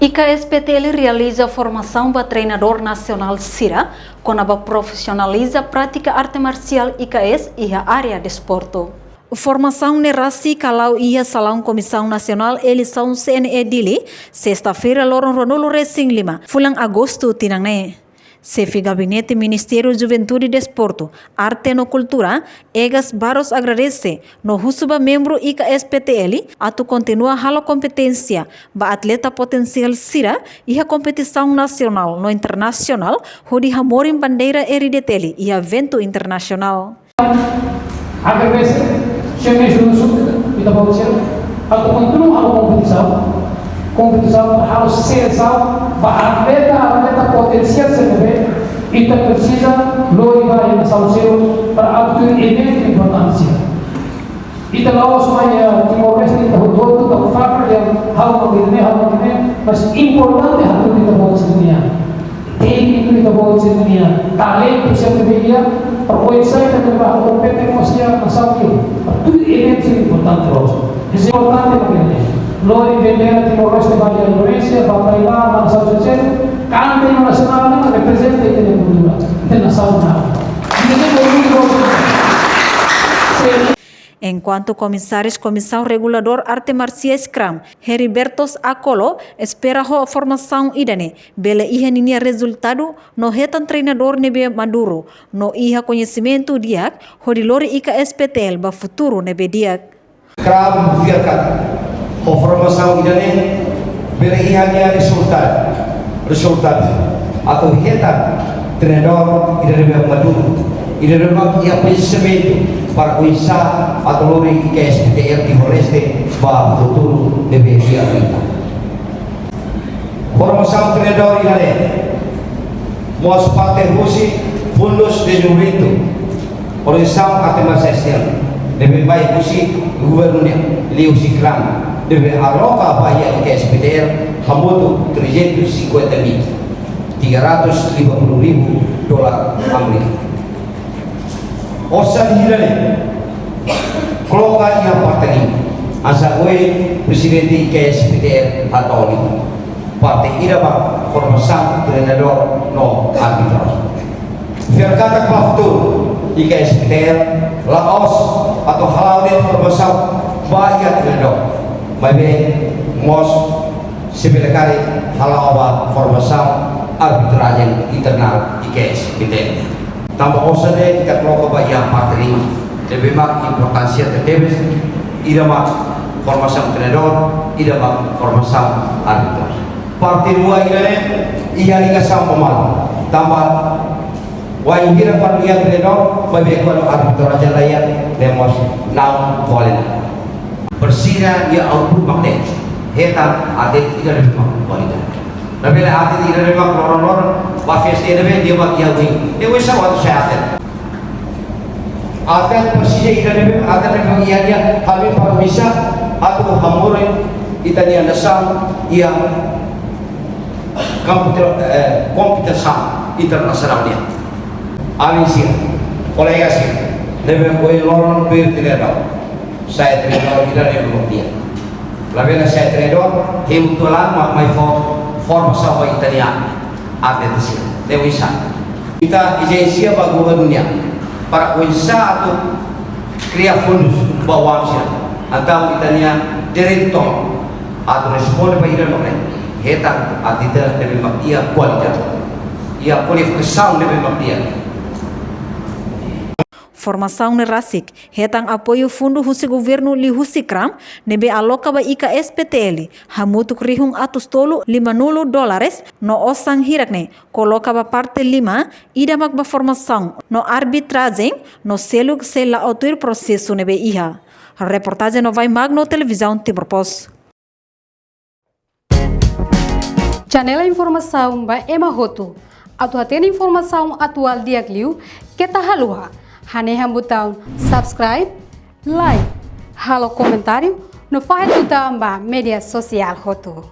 IKSPTL realiza formação para treinador nacional CIRA, com a profissionaliza a prática arte marcial IKS e a área de esporte. Formação nerasi kalau ia salão Comissão Nacional Eleição CNE Dili, sexta-feira Loron Ronolo Racing Lima, fulang agosto tinangne. Chefe Gabinete Ministério Juventude e Desporto, Arte no Cultura, Egas Barros agradece no Husuba membro IKSPTL atu continua halo competência ba atleta potencial CIRA e a competição nacional no internacional hodi hamorim bandeira erideteli e evento internacional. Agradece, chame junto, kita bawa siapa? Atau continua halo competição harus sensal para atleta potencial sebenarnya kita precisa loi vai na salseu para abrir evento importância kita lawas semuanya Timor Leste kita hodol kita fakir yang hal begini mas importante hal kita bawa dunia ini kita bawa dunia talent bisa berbeda perkuasa kita berbahasa kompeten masih masalah itu event importante terus importante begini loi vendere Timor Leste vai a Indonesia, vai lá, vai na South Sea, canta no nacional, mas representa a cultura internacional. Enquanto comissários Comissão Regulador Arte Marciais CRAM, Heribertos Acolo, espera a formação idane, bela iha ninia resultado, no retan treinador nebe Maduro, no iha conhecimento diak, hodilori IKSPTL ba futuro nebe diak. CRAM virkat. A formação idane berihannya resultado atau heta treinador idane Maduro idane ia pensamento para começar a dolore IKSPTL Timor Leste para futuro deve dia kita. Formação treinador idane mos parte hoje fundos de juventude organização arte marcial deve baik hoje governonya Leo Sikram deve aloca bahia IKSPTL hamutu 350.000 $350.000 Amerika. Osa dihilane keloka ia partai asa gue presidente IKSPTL atau ini partai irama formação treinador no arbitral. Verkata klaftu IKSPTL laos atau halal de formação bahia treinador Mabe mos sebelakari halawa formação arbitragem internal IKSPTL. Tambah osade kita kelompok bahaya partai lima. Lebih mak importansia tertebes irama formação treinador, irama formação arbitral. Partai dua irane iya ligação pemal. Tambah wahira pada ia treinador, mabe pada arbitragem layan lemos naum kualina. Bersihnya dia output magnet heta adet tidak ada kualitas. Tapi lah adet tidak ada lorong wafes dia dia bagi yang ini. Dia bisa waktu saya adet bersihnya tidak ada adet yang dia kami para bisa atau hamurin kita dia nasam ia komputer sam internasional dia. Amin sih, kolega sih, lebih koi lorong ber tidak ada. Saya trainer kita yang belum dia. Lalu saya trainer, kebetulan my formação Italia atlet sih. Dewisa. Kita agensia bagus dunia para usaha atau kriya fundus bawah sih. Atau Italia direktur atau respon pada ide mereka. Hetan atlet lebih dia kualitas. Ia kualifikasi lebih dia. Formação nerasik, hetang apoio fundo husi governo li husi CRAM, nebe aloka ba IKSPTL, hamutu krihung atus tolu $50 no osang hirakne, coloca ba parte 5, idamak ba formação no arbitragem, no selug se la autor processo nebe iha. Reportagem no vai magno televisão Timor Post. Janela informação ba Emma Hoto, atuatena informação atual diagliu, kita haluha. Hanehan butang subscribe, like, halo comentário no file butang ba media sosial Hoto.